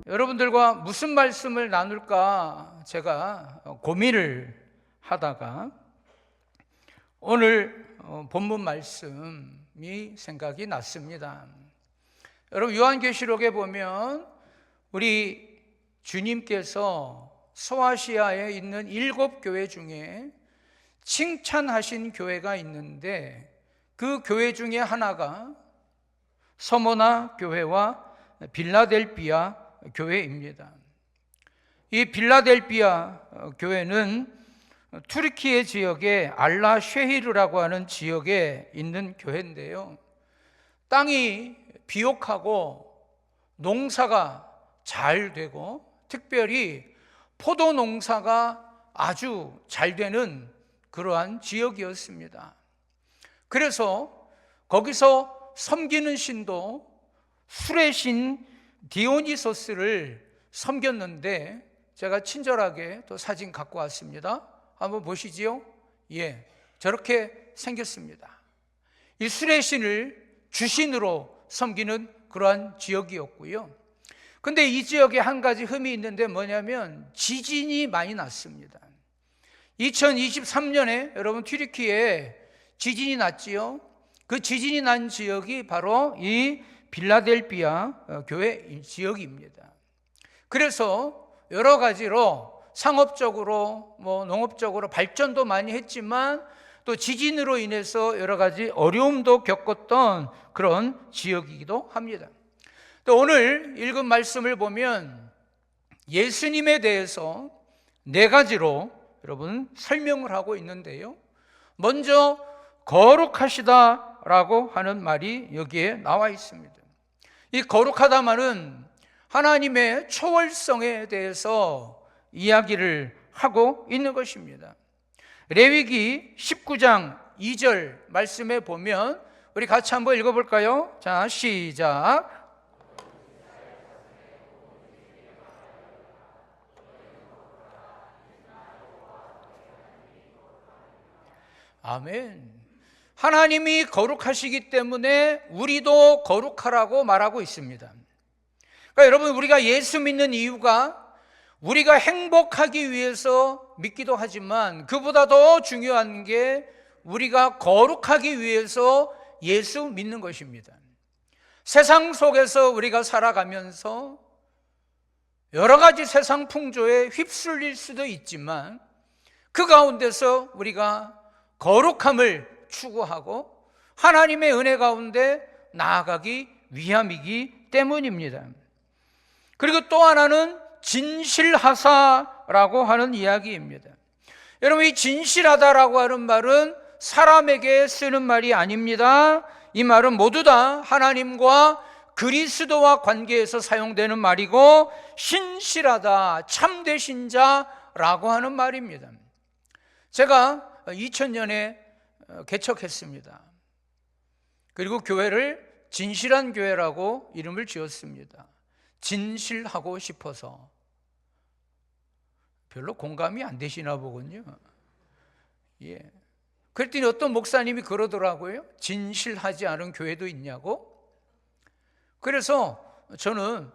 여러분들과 무슨 말씀을 나눌까 제가 고민을 하다가 오늘 본문 말씀이 생각이 났습니다. 여러분, 요한계시록에 보면 우리 주님께서 소아시아에 있는 7 교회 중에 칭찬하신 교회가 있는데 그 교회 중에 하나가 서모나 교회와 빌라델비아 교회입니다. 이 빌라델비아 교회는 투르키예 지역의 알라쉐히르라고 하는 지역에 있는 교회인데요, 땅이 비옥하고 농사가 잘 되고 특별히 포도 농사가 아주 잘 되는 그러한 지역이었습니다. 그래서 거기서 섬기는 신도 술의 신 디오니소스를 섬겼는데 제가 친절하게 또 사진 갖고 왔습니다. 한번 보시지요. 저렇게 생겼습니다. 이 술의 신을 주신으로 섬기는 그러한 지역이었고요. 근데 이 지역에 한 가지 흠이 있는데 뭐냐면 지진이 많이 났습니다. 2023년에 여러분 튀르키예에 지진이 났지요. 그 지진이 난 지역이 바로 이 빌라델비아 교회 지역입니다. 그래서 여러 가지로 상업적으로 농업적으로 발전도 많이 했지만 또 지진으로 인해서 여러 가지 어려움도 겪었던 그런 지역이기도 합니다. 또 오늘 읽은 말씀을 보면 예수님에 대해서 4가지로 여러분 설명을 하고 있는데요, 먼저 거룩하시다라고 하는 말이 여기에 나와 있습니다. 이 거룩하다 말은 하나님의 초월성에 대해서 이야기를 하고 있는 것입니다. 레위기 19장 2절 말씀에 보면 우리 같이 한번 읽어볼까요? 자, 시작. 아멘. 하나님이 거룩하시기 때문에 우리도 거룩하라고 말하고 있습니다. 그러니까 여러분, 우리가 예수 믿는 이유가 우리가 행복하기 위해서 믿기도 하지만 그보다 더 중요한 게 우리가 거룩하기 위해서 예수 믿는 것입니다. 세상 속에서 우리가 살아가면서 여러 가지 세상 풍조에 휩쓸릴 수도 있지만 그 가운데서 우리가 거룩함을 추구하고 하나님의 은혜 가운데 나아가기 위함이기 때문입니다. 그리고 또 하나는 진실하사라고 하는 이야기입니다. 여러분, 이 진실하다라고 하는 말은 사람에게 쓰는 말이 아닙니다. 이 말은 모두 다 하나님과 그리스도와 관계에서 사용되는 말이고 신실하다, 참되신 자라고 하는 말입니다. 제가 2000년에 개척했습니다. 그리고 교회를 진실한 교회라고 이름을 지었습니다. 진실하고 싶어서. 별로 공감이 안 되시나 보군요. 그랬더니 어떤 목사님이 그러더라고요. 진실하지 않은 교회도 있냐고. 그래서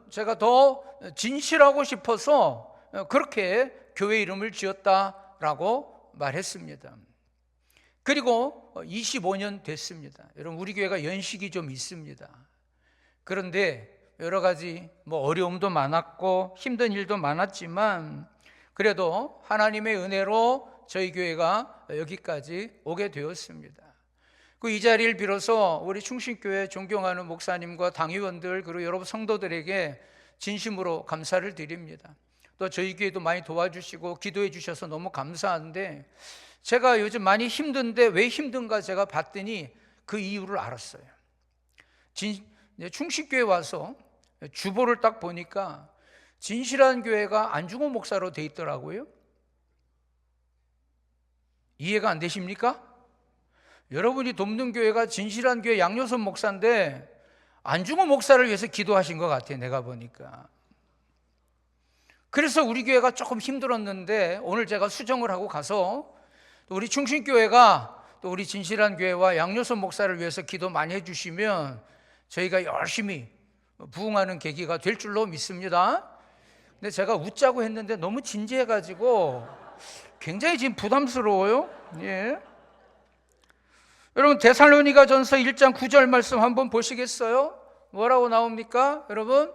제가 더 진실하고 싶어서 그렇게 교회 이름을 지었다라고 말했습니다. 그리고 25년 됐습니다. 여러분, 우리 교회가 연식이 좀 있습니다. 그런데 여러 가지 어려움도 많았고 힘든 일도 많았지만 그래도 하나님의 은혜로 저희 교회가 여기까지 오게 되었습니다. 이 자리를 빌어서 우리 충신교회 존경하는 목사님과 당의원들 그리고 여러분 성도들에게 진심으로 감사를 드립니다. 또 저희 교회도 많이 도와주시고 기도해 주셔서 너무 감사한데 제가 요즘 많이 힘든데 왜 힘든가 제가 봤더니 그 이유를 알았어요. 충신교회 와서 주보를 딱 보니까 진실한 교회가 안중호 목사로 돼 있더라고요. 이해가 안 되십니까? 여러분이 돕는 교회가 진실한 교회 양효선 목사인데 안중호 목사를 위해서 기도하신 것 같아요, 내가 보니까. 그래서 우리 교회가 조금 힘들었는데 오늘 제가 수정을 하고 가서 또 우리 충신교회가 또 우리 진실한 교회와 양요섭 목사를 위해서 기도 많이 해주시면 저희가 열심히 부응하는 계기가 될 줄로 믿습니다. 근데 제가 웃자고 했는데 너무 진지해가지고 굉장히 지금 부담스러워요. 예. 여러분 데살로니가 전서 1장 9절 말씀 한번 보시겠어요? 뭐라고 나옵니까? 여러분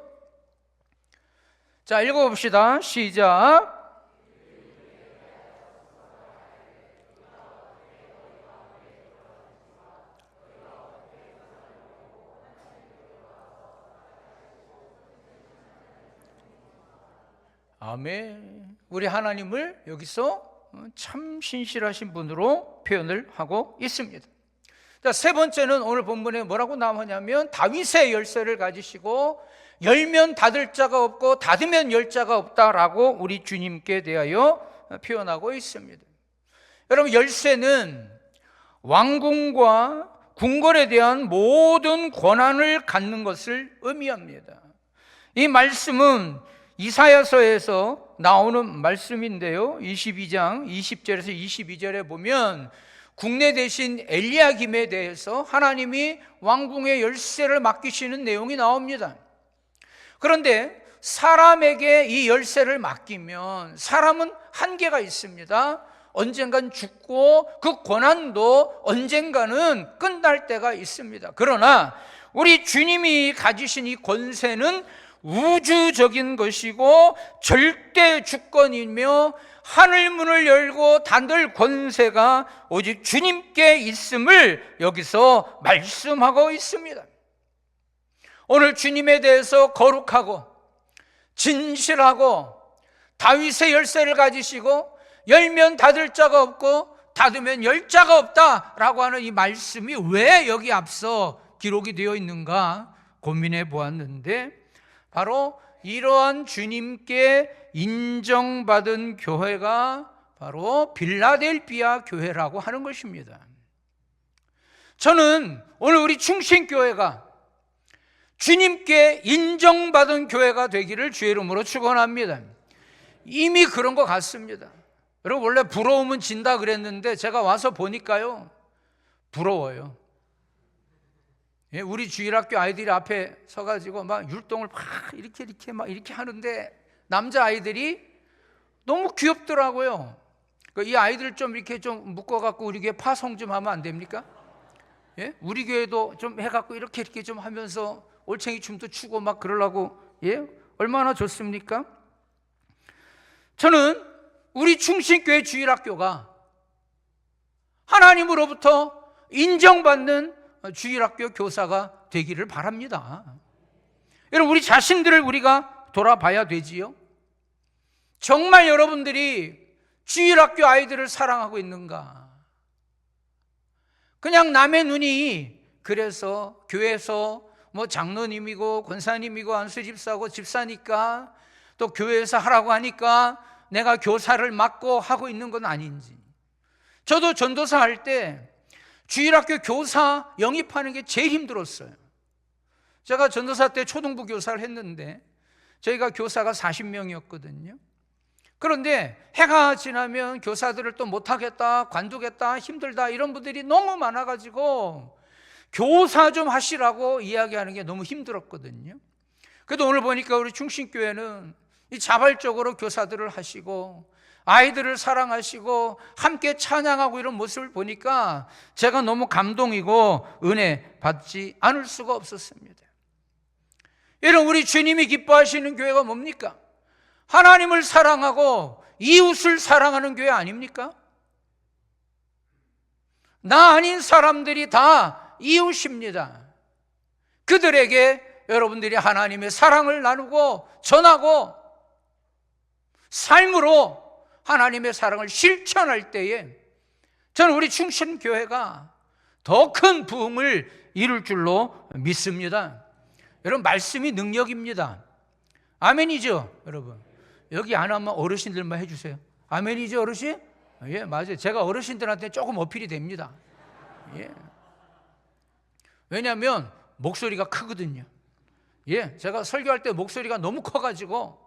자 읽어봅시다. 시작. 아멘. 우리 하나님을 여기서 참 신실하신 분으로 표현을 하고 있습니다. 자, 세 번째는 오늘 본문에 뭐라고 나오냐면 다윗의 열쇠를 가지시고 열면 닫을 자가 없고 닫으면 열 자가 없다라고 우리 주님께 대하여 표현하고 있습니다. 여러분 열쇠는 왕궁과 궁궐에 대한 모든 권한을 갖는 것을 의미합니다. 이 말씀은 이사야서에서 나오는 말씀인데요 22장 20절에서 22절에 보면 국내 대신 엘리야김에 대해서 하나님이 왕궁의 열쇠를 맡기시는 내용이 나옵니다. 그런데 사람에게 이 열쇠를 맡기면 사람은 한계가 있습니다. 언젠간 죽고 그 권한도 언젠가는 끝날 때가 있습니다. 그러나 우리 주님이 가지신 이 권세는 우주적인 것이고 절대 주권이며 하늘 문을 열고 닫을 권세가 오직 주님께 있음을 여기서 말씀하고 있습니다. 오늘 주님에 대해서 거룩하고 진실하고 다윗의 열쇠를 가지시고 열면 닫을 자가 없고 닫으면 열 자가 없다라고 하는 이 말씀이 왜 여기 앞서 기록이 되어 있는가 고민해 보았는데 바로 이러한 주님께 인정받은 교회가 바로 빌라델비아 교회라고 하는 것입니다. 저는 오늘 우리 충신교회가 주님께 인정받은 교회가 되기를 주의 이름으로 축원합니다. 이미 그런 것 같습니다. 여러분 원래 부러우면 진다 그랬는데 제가 와서 보니까요 부러워요. 예, 우리 주일학교 아이들이 앞에 서가지고 막 율동을 막 이렇게 하는데 남자 아이들이 너무 귀엽더라고요. 이 아이들 좀 이렇게 좀 묶어갖고 우리 교회 파송 좀 하면 안 됩니까? 예? 우리 교회도 좀 해갖고 이렇게 좀 하면서 올챙이 춤도 추고 막 그러려고 예? 얼마나 좋습니까? 저는 우리 충신교회 주일학교가 하나님으로부터 인정받는 주일학교 교사가 되기를 바랍니다. 여러분 우리 자신들을 우리가 돌아봐야 되지요. 정말 여러분들이 주일학교 아이들을 사랑하고 있는가? 그냥 남의 눈이 그래서 교회에서 뭐 장로님이고 권사님이고 안수집사고 집사니까 또 교회에서 하라고 하니까 내가 교사를 맡고 하고 있는 건 아닌지. 저도 전도사 할 때 주일학교 교사 영입하는 게 제일 힘들었어요. 제가 전도사 때 초등부 교사를 했는데 저희가 교사가 40명이었거든요. 그런데 해가 지나면 교사들을 또 못하겠다, 관두겠다, 힘들다 이런 분들이 너무 많아가지고 교사 좀 하시라고 이야기하는 게 너무 힘들었거든요. 그래도 오늘 보니까 우리 충신교회는 이 자발적으로 교사들을 하시고 아이들을 사랑하시고 함께 찬양하고 이런 모습을 보니까 제가 너무 감동이고 은혜 받지 않을 수가 없었습니다. 여러분 우리 주님이 기뻐하시는 교회가 뭡니까? 하나님을 사랑하고 이웃을 사랑하는 교회 아닙니까? 나 아닌 사람들이 다 이웃입니다. 그들에게 여러분들이 하나님의 사랑을 나누고 전하고 삶으로 하나님의 사랑을 실천할 때에 저는 우리 충신교회가 더 큰 부흥을 이룰 줄로 믿습니다. 여러분 말씀이 능력입니다. 아멘이죠 여러분? 여기 안 하면 어르신들만 해주세요. 아멘이죠 어르신? 예 맞아요. 제가 어르신들한테 조금 어필이 됩니다. 예. 왜냐하면 목소리가 크거든요. 예, 제가 설교할 때 목소리가 너무 커가지고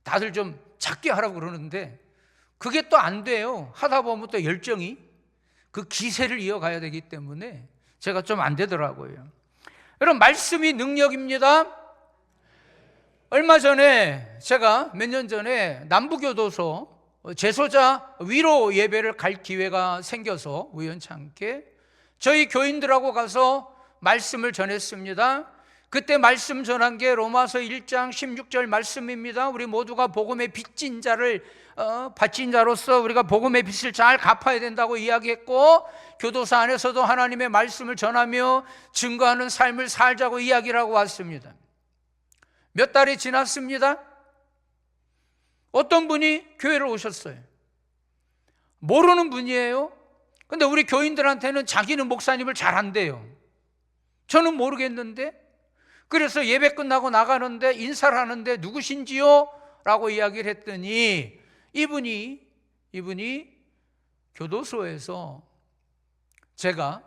다들 좀 작게 하라고 그러는데 그게 또 안 돼요. 하다 보면 또 열정이 그 기세를 이어가야 되기 때문에 제가 좀 안 되더라고요. 여러분, 말씀이 능력입니다. 얼마 전에 제가 몇 년 전에 남부교도소 재소자 위로 예배를 갈 기회가 생겨서 우연찮게 저희 교인들하고 가서 말씀을 전했습니다. 그때 말씀 전한 게 로마서 1장 16절 말씀입니다. 우리 모두가 복음의 빚진 자를 빚진 자로서 우리가 복음의 빚을 잘 갚아야 된다고 이야기했고, 교도소 안에서도 하나님의 말씀을 전하며 증거하는 삶을 살자고 이야기를 하고 왔습니다. 몇 달이 지났습니다. 어떤 분이 교회를 오셨어요. 모르는 분이에요. 근데 우리 교인들한테는 자기는 목사님을 잘 안대요. 저는 모르겠는데, 그래서 예배 끝나고 나가는데 인사를 하는데 누구신지요? 라고 이야기를 했더니 이분이 교도소에서 제가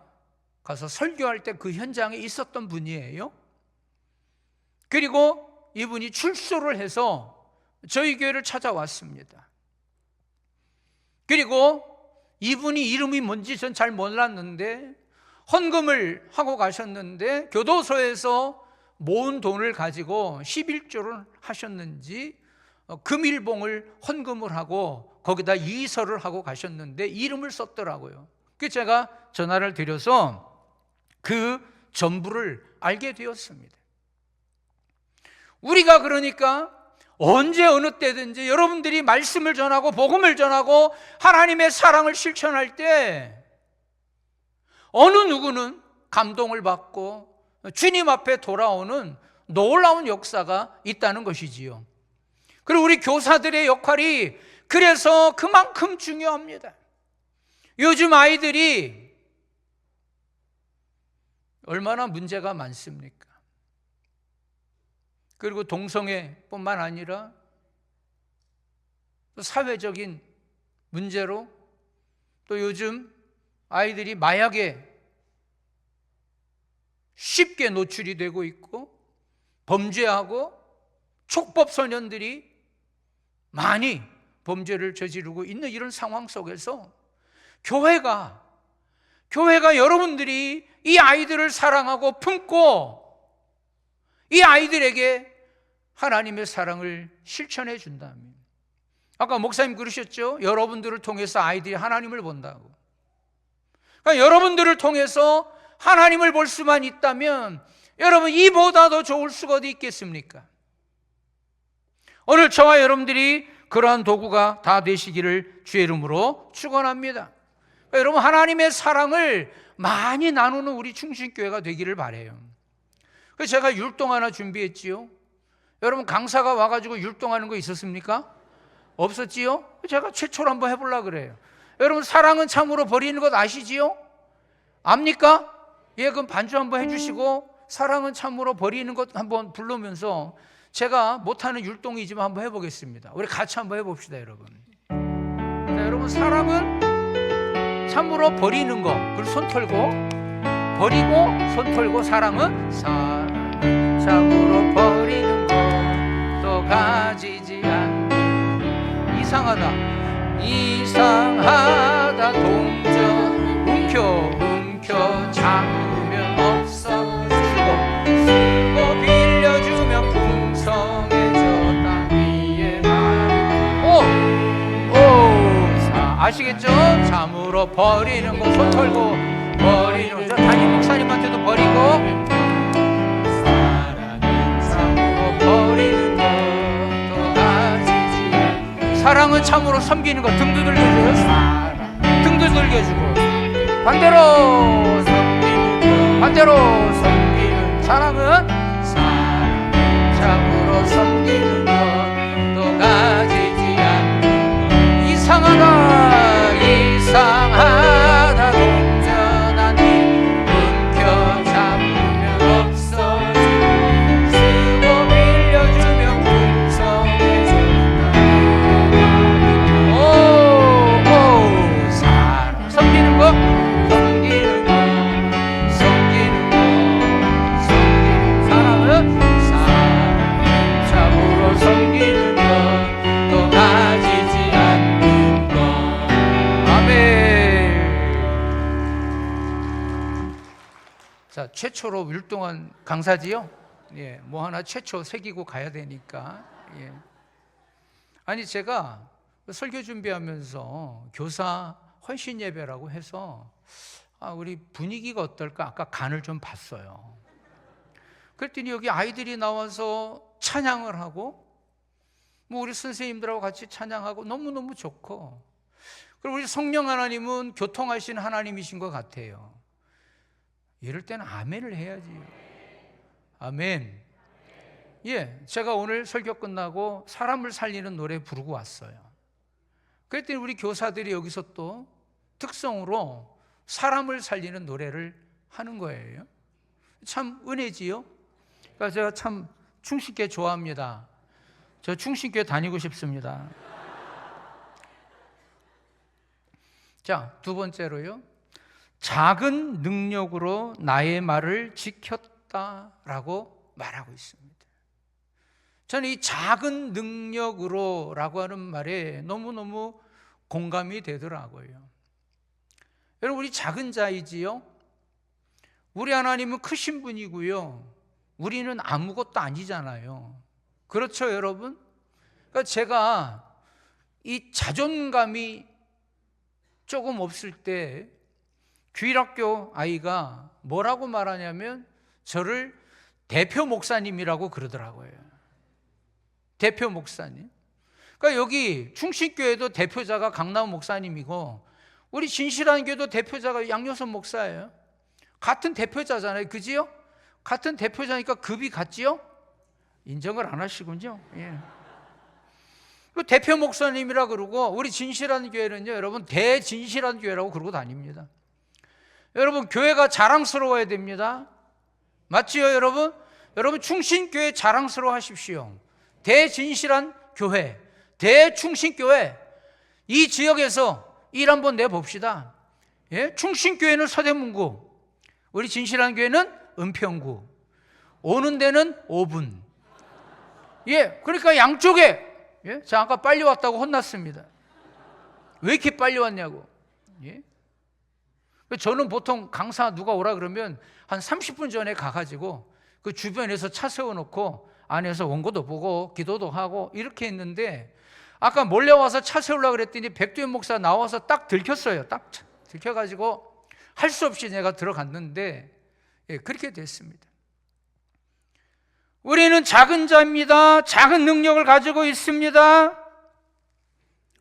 가서 설교할 때 그 현장에 있었던 분이에요. 그리고 이분이 출소를 해서 저희 교회를 찾아왔습니다. 그리고 이분이 이름이 뭔지 전 잘 몰랐는데 헌금을 하고 가셨는데 교도소에서 모은 돈을 가지고 11조를 하셨는지 금일봉을 헌금을 하고 거기다 이서를 하고 가셨는데 이름을 썼더라고요. 그래서 제가 전화를 드려서 그 전부를 알게 되었습니다. 우리가 그러니까 언제 어느 때든지 여러분들이 말씀을 전하고 복음을 전하고 하나님의 사랑을 실천할 때 어느 누구는 감동을 받고 주님 앞에 돌아오는 놀라운 역사가 있다는 것이지요. 그리고 우리 교사들의 역할이 그래서 그만큼 중요합니다. 요즘 아이들이 얼마나 문제가 많습니까? 그리고 동성애뿐만 아니라 또 사회적인 문제로 또 요즘 아이들이 마약에 쉽게 노출이 되고 있고 범죄하고 촉법 소년들이 많이 범죄를 저지르고 있는 이런 상황 속에서 교회가 여러분들이 이 아이들을 사랑하고 품고 이 아이들에게 하나님의 사랑을 실천해 준다면, 아까 목사님 그러셨죠? 여러분들을 통해서 아이들이 하나님을 본다고. 그러니까 여러분들을 통해서 하나님을 볼 수만 있다면 여러분, 이보다 더 좋을 수가 어디 있겠습니까? 오늘 저와 여러분들이 그러한 도구가 다 되시기를 주의 이름으로 축원합니다. 그러니까 여러분, 하나님의 사랑을 많이 나누는 우리 충신교회가 되기를 바라요. 그래서 제가 율동 하나 준비했지요. 여러분, 강사가 와가지고 율동하는 거 있었습니까? 없었지요? 제가 최초로 한번 해보려고 그래요. 여러분, 사랑은 참으로 버리는 것 아시지요? 압니까? 예, 그럼 반주 한번 해주시고 사랑은 참으로 버리는 것 한번 부르면서 제가 못하는 율동이지만 한번 해보겠습니다. 우리 같이 한번 해봅시다, 여러분. 자, 여러분, 사랑은 참으로 버리는 거, 그리고 손 털고 버리고 손 털고, 사랑은 참으로 버리는 거, 또 가지지 않는, 이상하다 동전 움켜 잡으면 없어지고 쓰고 빌려주면 풍성해져 땅 위에 아시겠죠? 참으로 버리는 거, 손 털고 버리는 거. 담임 목사님한테도 버리고, 참으로 버리는 거, 또 가지지. 사랑은 참으로 섬기는 거. 등 두들겨줘요. 등 두들겨주고, 반대로 섬기는. 사랑은 참으로 섬기는 것, 또 가지지 않는 것. 이상하다 동전 한 입 움켜 잡으면 없어지고 쓰고 빌려주면 풍성해진다. 사랑 섬기는 것, 사랑은 자, 최초로 율동한 강사지요? 예, 뭐 하나 최초 새기고 가야 되니까. 예. 아니, 제가 설교 준비하면서 교사 헌신 예배라고 해서 우리 분위기가 어떨까? 아까 간을 좀 봤어요. 그랬더니 여기 아이들이 나와서 찬양을 하고, 뭐 우리 선생님들하고 같이 찬양하고 너무너무 좋고, 그리고 우리 성령 하나님은 교통하신 하나님이신 것 같아요. 이럴 때는 아멘을 해야지. 아멘. 예, 제가 오늘 설교 끝나고 사람을 살리는 노래 부르고 왔어요. 그랬더니 우리 교사들이 여기서 또 특성으로 사람을 살리는 노래를 하는 거예요. 참 은혜지요. 그러니까 제가 참 충신교회 좋아합니다. 저 충신교회 다니고 싶습니다. 자, 두 번째로요, 작은 능력으로 나의 말을 지켰다라고 말하고 있습니다. 저는 이 작은 능력으로 라고 하는 말에 너무너무 공감이 되더라고요. 여러분, 우리 작은 자이지요? 우리 하나님은 크신 분이고요, 우리는 아무것도 아니잖아요. 그렇죠, 여러분? 그러니까 제가 이 자존감이 조금 없을 때 규일학교 아이가 뭐라고 말하냐면 저를 대표 목사님이라고 그러더라고요. 대표 목사님. 그러니까 여기 충신교회도 대표자가 강남 목사님이고, 우리 진실한 교회도 대표자가 양효선 목사예요. 같은 대표자잖아요. 그지요? 같은 대표자니까 급이 같지요? 인정을 안 하시군요. 예. 대표 목사님이라 그러고, 우리 진실한 교회는요, 여러분, 대진실한 교회라고 그러고 다닙니다. 여러분, 교회가 자랑스러워야 됩니다. 맞지요, 여러분? 여러분, 충신교회 자랑스러워 하십시오. 대진실한 교회, 대충신교회, 이 지역에서 일 한번 내봅시다. 예? 충신교회는 서대문구, 우리 진실한 교회는 은평구, 오는 데는 5분. 예, 그러니까 양쪽에, 예? 자, 아까 빨리 왔다고 혼났습니다. 왜 이렇게 빨리 왔냐고. 예? 저는 보통 강사 누가 오라 그러면 한 30분 전에 가가지고 그 주변에서 차 세워놓고 안에서 원고도 보고 기도도 하고 이렇게 했는데, 아까 몰래 와서 차 세우려고 그랬더니 백두현 목사 나와서 딱 들켰어요. 딱 들켜가지고 할 수 없이 내가 들어갔는데, 예, 그렇게 됐습니다. 우리는 작은 자입니다. 작은 능력을 가지고 있습니다.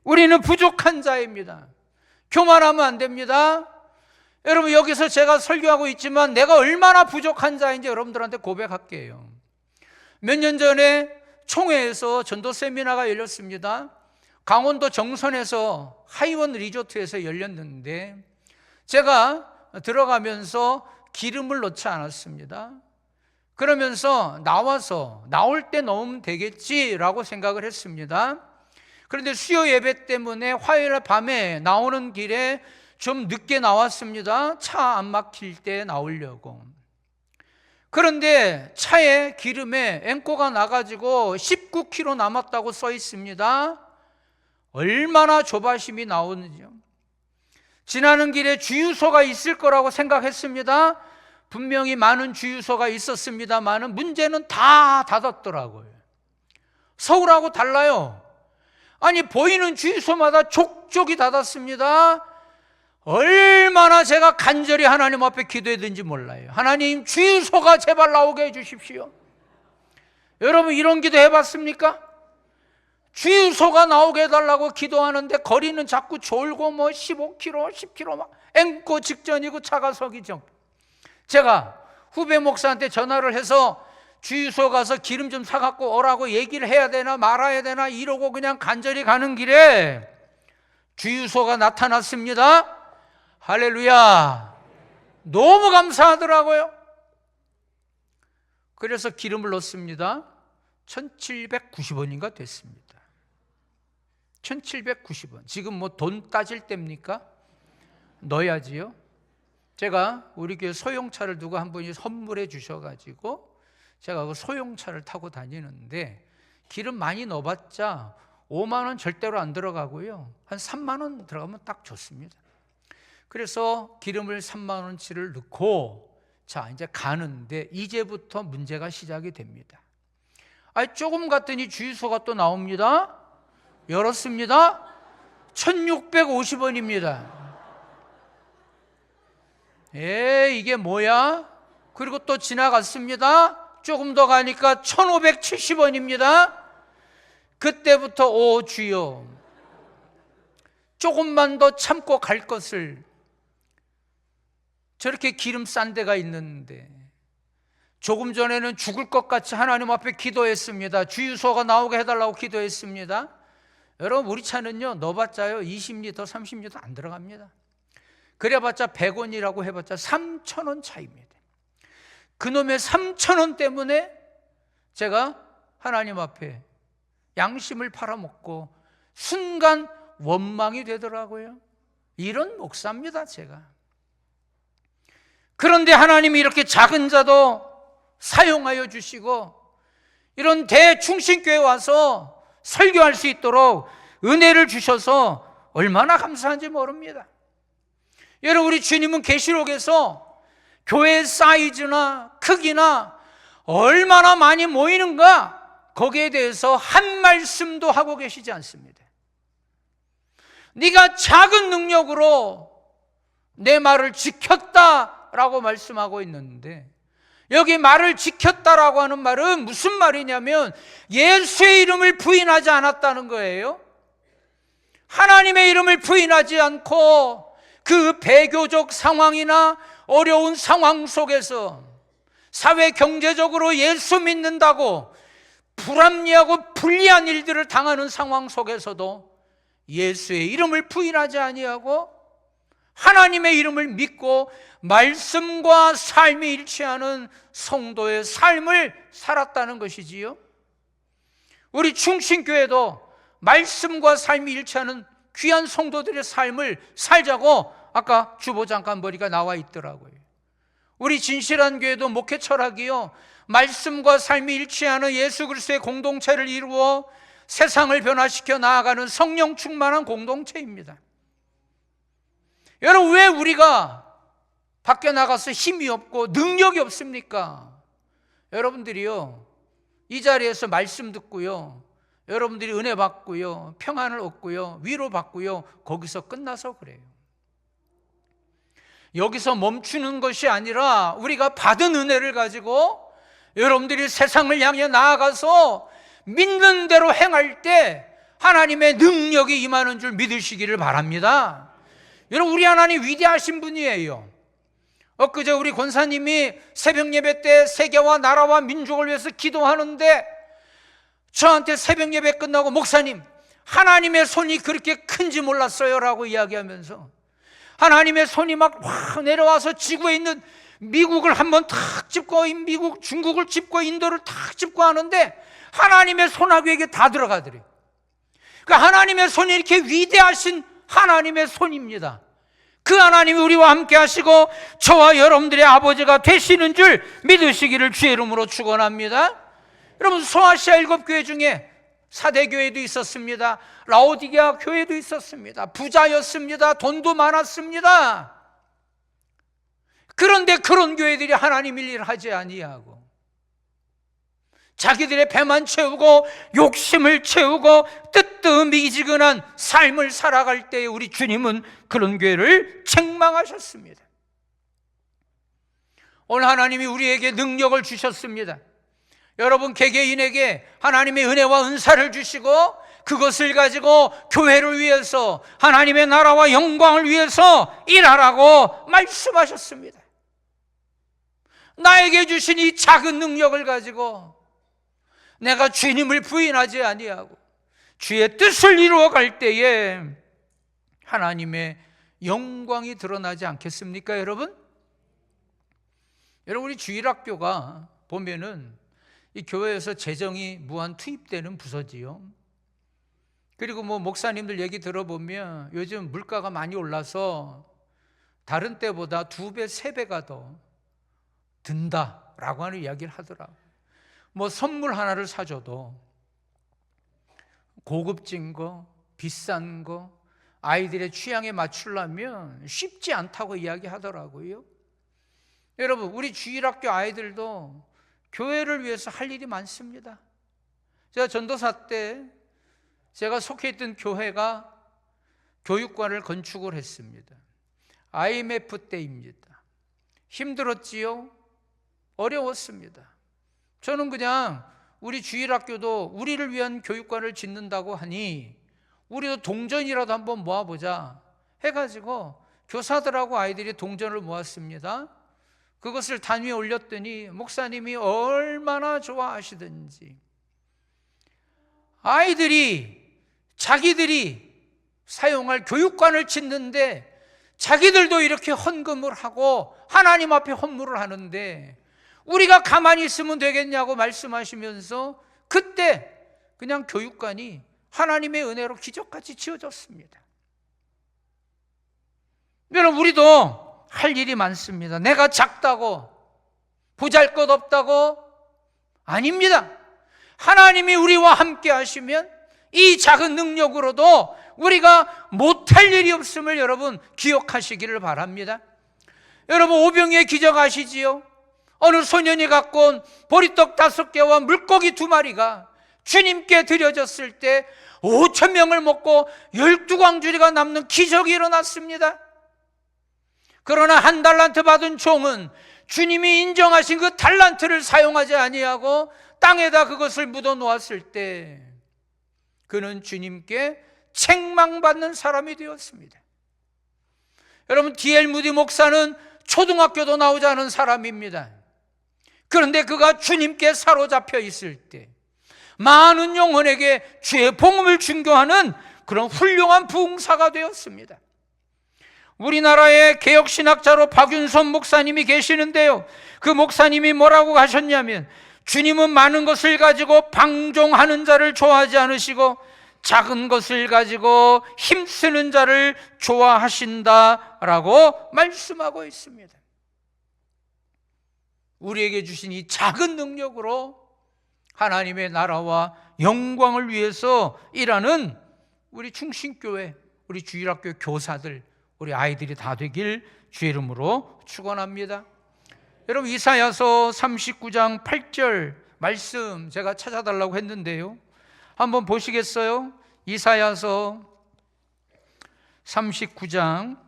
우리는 부족한 자입니다. 교만하면 안 됩니다. 여러분, 여기서 제가 설교하고 있지만 내가 얼마나 부족한 자인지 여러분들한테 고백할게요. 몇 년 전에 총회에서 전도 세미나가 열렸습니다. 강원도 정선에서 하이원 리조트에서 열렸는데, 제가 들어가면서 기름을 넣지 않았습니다. 그러면서 나올 때 넣으면 되겠지라고 생각을 했습니다. 그런데 수요 예배 때문에 화요일 밤에 나오는 길에 좀 늦게 나왔습니다. 차 안 막힐 때 나오려고. 그런데 차에 기름에 앵꼬가 나가지고 19km 남았다고 써 있습니다. 얼마나 조바심이 나오는지요. 지나는 길에 주유소가 있을 거라고 생각했습니다. 분명히 많은 주유소가 있었습니다만 문제는 다 닫았더라고요. 서울하고 달라요. 아니, 보이는 주유소마다 족족이 닫았습니다. 얼마나 제가 간절히 하나님 앞에 기도했는지 몰라요. 하나님, 주유소가 제발 나오게 해주십시오. 여러분, 이런 기도 해봤습니까? 주유소가 나오게 해달라고 기도하는데 거리는 자꾸 졸고 15km, 10km 막 앵꼬 직전이고 차가 서기 전. 제가 후배 목사한테 전화를 해서 주유소 가서 기름 좀 사갖고 오라고 얘기를 해야 되나 말아야 되나 이러고 그냥 간절히 가는 길에 주유소가 나타났습니다. 할렐루야. 너무 감사하더라고요. 그래서 기름을 넣습니다. 1790원인가 됐습니다. 1790원. 지금 뭐 돈 따질 때입니까? 넣어야지요. 제가 우리 교회 소형차를 누가 한 분이 선물해 주셔가지고 제가 그 소형차를 타고 다니는데, 기름 많이 넣어봤자 5만 원 절대로 안 들어가고요, 한 3만 원 들어가면 딱 좋습니다. 그래서 기름을 3만 원치를 넣고 자, 이제 가는데 이제부터 문제가 시작이 됩니다. 조금 갔더니 주유소가 또 나옵니다. 열었습니다. 1650원입니다. 이게 뭐야? 그리고 또 지나갔습니다. 조금 더 가니까 1570원입니다. 그때부터 오 주여, 조금만 더 참고 갈 것을, 저렇게 기름 싼 데가 있는데, 조금 전에는 죽을 것 같이 하나님 앞에 기도했습니다. 주유소가 나오게 해달라고 기도했습니다. 여러분, 우리 차는요, 넣어봤자요 20리터 30리터 안 들어갑니다. 그래봤자 100원이라고 해봤자 3,000원 차이입니다. 그놈의 3,000원 때문에 제가 하나님 앞에 양심을 팔아먹고 순간 원망이 되더라고요. 이런 목사입니다, 제가. 그런데 하나님이 이렇게 작은 자도 사용하여 주시고 이런 대충신교회 와서 설교할 수 있도록 은혜를 주셔서 얼마나 감사한지 모릅니다. 여러분, 우리 주님은 계시록에서 교회 사이즈나 크기나 얼마나 많이 모이는가, 거기에 대해서 한 말씀도 하고 계시지 않습니다. 네가 작은 능력으로 내 말을 지켰다라고 말씀하고 있는데, 여기 말을 지켰다라고 하는 말은 무슨 말이냐면 예수의 이름을 부인하지 않았다는 거예요. 하나님의 이름을 부인하지 않고 그 배교적 상황이나 어려운 상황 속에서 사회 경제적으로 예수 믿는다고 불합리하고 불리한 일들을 당하는 상황 속에서도 예수의 이름을 부인하지 아니하고 하나님의 이름을 믿고 말씀과 삶이 일치하는 성도의 삶을 살았다는 것이지요. 우리 충신교회도 말씀과 삶이 일치하는 귀한 성도들의 삶을 살자고 아까 주보장관 머리가 나와 있더라고요. 우리 진실한 교회도 목회 철학이요, 말씀과 삶이 일치하는 예수 그리스도의 공동체를 이루어 세상을 변화시켜 나아가는 성령 충만한 공동체입니다. 여러분, 왜 우리가 밖에 나가서 힘이 없고 능력이 없습니까? 여러분들이요, 이 자리에서 말씀 듣고요, 여러분들이 은혜 받고요, 평안을 얻고요, 위로 받고요, 거기서 끝나서 그래요. 여기서 멈추는 것이 아니라 우리가 받은 은혜를 가지고 여러분들이 세상을 향해 나아가서 믿는 대로 행할 때 하나님의 능력이 임하는 줄 믿으시기를 바랍니다. 여러분, 우리 하나님 위대하신 분이에요. 엊그제 우리 권사님이 새벽 예배 때 세계와 나라와 민족을 위해서 기도하는데 저한테 새벽 예배 끝나고, 목사님, 하나님의 손이 그렇게 큰지 몰랐어요 라고 이야기하면서 하나님의 손이 막 확 내려와서 지구에 있는 미국을 한번 탁 짚고, 미국, 중국을 짚고, 인도를 탁 짚고 하는데 하나님의 손아귀에게 다 들어가더래요. 그러니까 하나님의 손이 이렇게 위대하신 하나님의 손입니다. 그 하나님이 우리와 함께 하시고 저와 여러분들의 아버지가 되시는 줄 믿으시기를 주의 이름으로 축원합니다. 여러분, 소아시아 7교회 중에 사대교회도 있었습니다. 라오디게아 교회도 있었습니다. 부자였습니다. 돈도 많았습니다. 그런데 그런 교회들이 하나님의 일을 하지 아니하고 자기들의 배만 채우고 욕심을 채우고 뜨뜻미지근한 삶을 살아갈 때에 우리 주님은 그런 교회를 책망하셨습니다. 오늘 하나님이 우리에게 능력을 주셨습니다. 여러분, 개개인에게 하나님의 은혜와 은사를 주시고 그것을 가지고 교회를 위해서, 하나님의 나라와 영광을 위해서 일하라고 말씀하셨습니다. 나에게 주신 이 작은 능력을 가지고 내가 주님을 부인하지 아니하고 주의 뜻을 이루어갈 때에 하나님의 영광이 드러나지 않겠습니까, 여러분? 여러분, 우리 주일학교가 보면은 이 교회에서 재정이 무한 투입되는 부서지요. 그리고 목사님들 얘기 들어보면 요즘 물가가 많이 올라서 다른 때보다 2배, 3배가 더 든다라고 하는 이야기를 하더라고요. 선물 하나를 사줘도 고급진 거, 비싼 거, 아이들의 취향에 맞추려면 쉽지 않다고 이야기하더라고요. 여러분, 우리 주일학교 아이들도 교회를 위해서 할 일이 많습니다. 제가 전도사 때 제가 속해 있던 교회가 교육관을 건축을 했습니다. IMF 때입니다. 힘들었지요? 어려웠습니다. 저는 그냥 우리 주일학교도 우리를 위한 교육관을 짓는다고 하니 우리도 동전이라도 한번 모아보자 해가지고 교사들하고 아이들이 동전을 모았습니다. 그것을 단 위에 올렸더니 목사님이 얼마나 좋아하시든지 아이들이 자기들이 사용할 교육관을 짓는데 자기들도 이렇게 헌금을 하고 하나님 앞에 헌물을 하는데 우리가 가만히 있으면 되겠냐고 말씀하시면서 그때 그냥 교육관이 하나님의 은혜로 기적같이 지어졌습니다. 여러분, 우리도 할 일이 많습니다. 내가 작다고 보잘것없다고? 아닙니다. 하나님이 우리와 함께 하시면 이 작은 능력으로도 우리가 못할 일이 없음을 여러분 기억하시기를 바랍니다. 여러분, 오병이의 기적 아시지요? 어느 소년이 갖고 온 보리떡 5개와 물고기 2마리가 주님께 드려졌을 때 5,000명을 먹고 12광주리가 남는 기적이 일어났습니다. 그러나 1달란트 받은 종은 주님이 인정하신 그 달란트를 사용하지 아니하고 땅에다 그것을 묻어 놓았을 때 그는 주님께 책망받는 사람이 되었습니다. 여러분, D.L. 무디 목사는 초등학교도 나오지 않은 사람입니다. 그런데 그가 주님께 사로잡혀 있을 때 많은 영혼에게 주의 복음을 증거하는 그런 훌륭한 부흥사가 되었습니다. 우리나라의 개혁신학자로 박윤선 목사님이 계시는데요, 그 목사님이 뭐라고 하셨냐면 주님은 많은 것을 가지고 방종하는 자를 좋아하지 않으시고 작은 것을 가지고 힘쓰는 자를 좋아하신다라고 말씀하고 있습니다. 우리에게 주신 이 작은 능력으로 하나님의 나라와 영광을 위해서 일하는 우리 충신교회, 우리 주일학교 교사들, 우리 아이들이 다 되길 주의 이름으로 축원합니다. 여러분, 이사야서 39장 8절 말씀 제가 찾아달라고 했는데요, 한번 보시겠어요? 이사야서 39장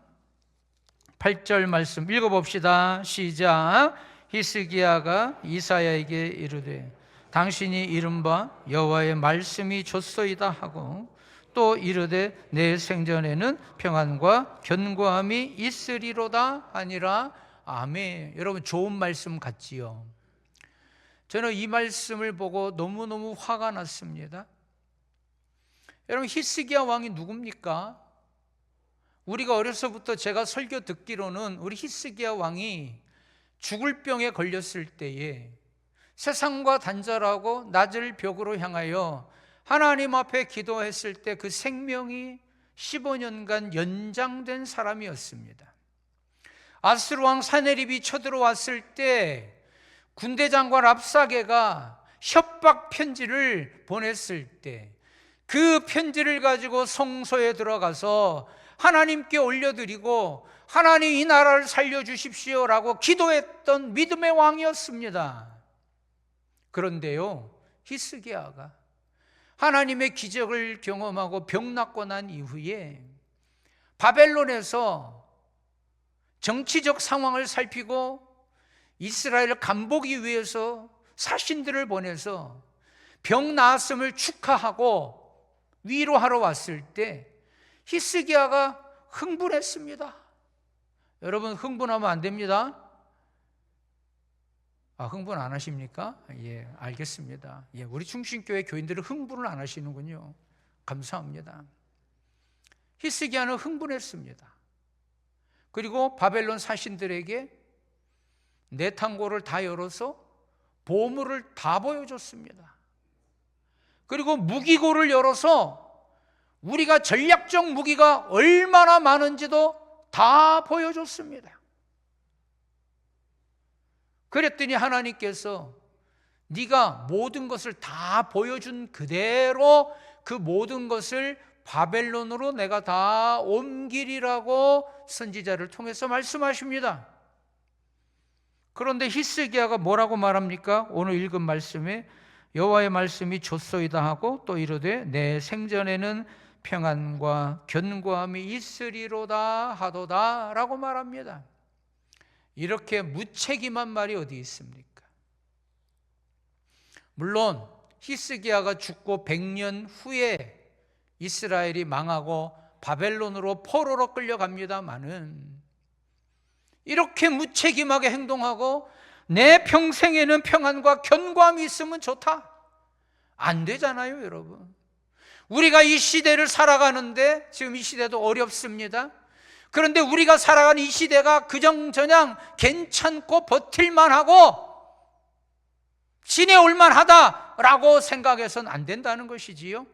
8절 말씀 읽어봅시다. 시작. 히스기야가 이사야에게 이르되 당신이 이른바 여호와의 말씀이 좋소이다 하고 또 이르되 내 생전에는 평안과 견고함이 있으리로다 하니라. 아멘. 여러분, 좋은 말씀 같지요? 저는 이 말씀을 보고 너무너무 화가 났습니다. 여러분, 히스기야 왕이 누굽니까? 우리가 어려서부터 제가 설교 듣기로는 우리 히스기야 왕이 죽을 병에 걸렸을 때에 세상과 단절하고 낮을 벽으로 향하여 하나님 앞에 기도했을 때 그 생명이 15년간 연장된 사람이었습니다. 아스루 왕 사네립이 쳐들어왔을 때 군대장관 랍사게가 협박 편지를 보냈을 때 그 편지를 가지고 성소에 들어가서 하나님께 올려드리고 하나님 이 나라를 살려주십시오라고 기도했던 믿음의 왕이었습니다. 그런데요, 히스기야가 하나님의 기적을 경험하고 병 낫고 난 이후에 바벨론에서 정치적 상황을 살피고 이스라엘을 간보기 위해서 사신들을 보내서 병 나았음을 축하하고 위로하러 왔을 때 히스기야가 흥분했습니다. 여러분, 흥분하면 안 됩니다. 흥분 안 하십니까? 예, 알겠습니다. 예, 우리 충신교회 교인들은 흥분을 안 하시는군요. 감사합니다. 히스기야는 흥분했습니다. 그리고 바벨론 사신들에게 내탕고를 다 열어서 보물을 다 보여줬습니다. 그리고 무기고를 열어서 우리가 전략적 무기가 얼마나 많은지도 다 보여줬습니다. 그랬더니 하나님께서 네가 모든 것을 다 보여준 그대로 그 모든 것을 바벨론으로 내가 다 옮기리라고 선지자를 통해서 말씀하십니다. 그런데 히스기야가 뭐라고 말합니까? 오늘 읽은 말씀에 여호와의 말씀이 좋소이다 하고 또 이르되 내 생전에는 평안과 견고함이 있으리로다 하도다 라고 말합니다. 이렇게 무책임한 말이 어디 있습니까? 물론 히스기야가 죽고 100년 후에 이스라엘이 망하고 바벨론으로 포로로 끌려갑니다마는 이렇게 무책임하게 행동하고 내 평생에는 평안과 견고함이 있으면 좋다, 안 되잖아요. 여러분, 우리가 이 시대를 살아가는데 지금 이 시대도 어렵습니다. 그런데 우리가 살아가는 이 시대가 그정저냥 괜찮고 버틸만하고 지내올 만하다라고 생각해서는 안 된다는 것이지요.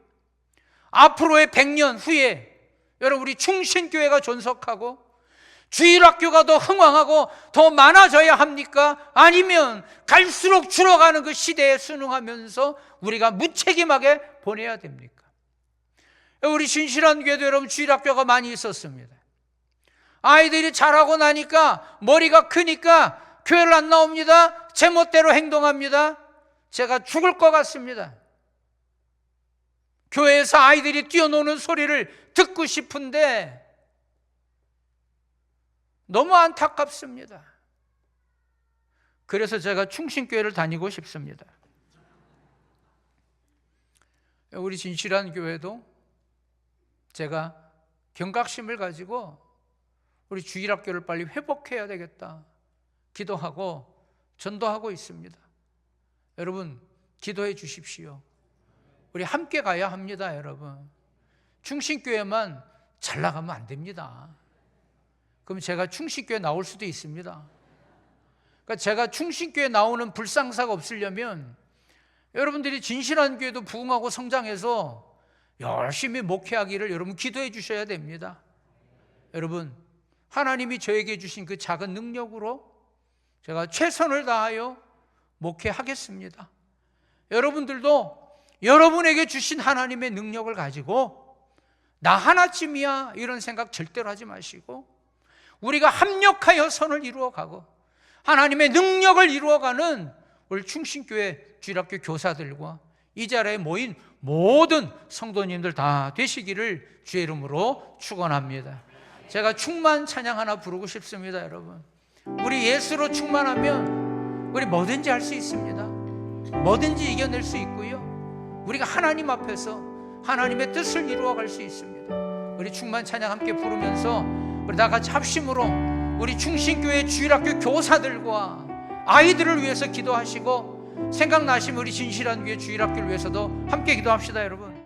앞으로의 100년 후에 여러분, 우리 충신교회가 존속하고 주일학교가 더 흥왕하고 더 많아져야 합니까? 아니면 갈수록 줄어가는 그 시대에 순응하면서 우리가 무책임하게 보내야 됩니까? 우리 신실한 교회도 여러분 주일학교가 많이 있었습니다. 아이들이 자라고 나니까 머리가 크니까 교회를 안 나옵니다. 제멋대로 행동합니다. 제가 죽을 것 같습니다. 교회에서 아이들이 뛰어노는 소리를 듣고 싶은데 너무 안타깝습니다. 그래서 제가 충신교회를 다니고 싶습니다. 우리 진실한 교회도 제가 경각심을 가지고 우리 주일학교를 빨리 회복해야 되겠다 기도하고 전도하고 있습니다. 여러분, 기도해 주십시오. 우리 함께 가야 합니다. 여러분, 충신교회만 잘 나가면 안 됩니다. 그럼 제가 충신교회 나올 수도 있습니다. 그러니까 제가 충신교회 나오는 불상사가 없으려면 여러분들이 진실한 교회도 부흥하고 성장해서 열심히 목회하기를 여러분 기도해 주셔야 됩니다. 여러분, 하나님이 저에게 주신 그 작은 능력으로 제가 최선을 다하여 목회하겠습니다. 여러분들도 여러분에게 주신 하나님의 능력을 가지고 나 하나쯤이야 이런 생각 절대로 하지 마시고 우리가 합력하여 선을 이루어가고 하나님의 능력을 이루어가는 우리 충신교회 주일학교 교사들과 이 자리에 모인 모든 성도님들 다 되시기를 주의 이름으로 축원합니다. 제가 충만 찬양 하나 부르고 싶습니다. 여러분, 우리 예수로 충만하면 우리 뭐든지 할 수 있습니다. 뭐든지 이겨낼 수 있고요, 우리가 하나님 앞에서 하나님의 뜻을 이루어갈 수 있습니다. 우리 충만 찬양 함께 부르면서 우리 다 같이 합심으로 우리 충신교회 주일학교 교사들과 아이들을 위해서 기도하시고 생각나시면 우리 진실한 교회 주일학교를 위해서도 함께 기도합시다. 여러분,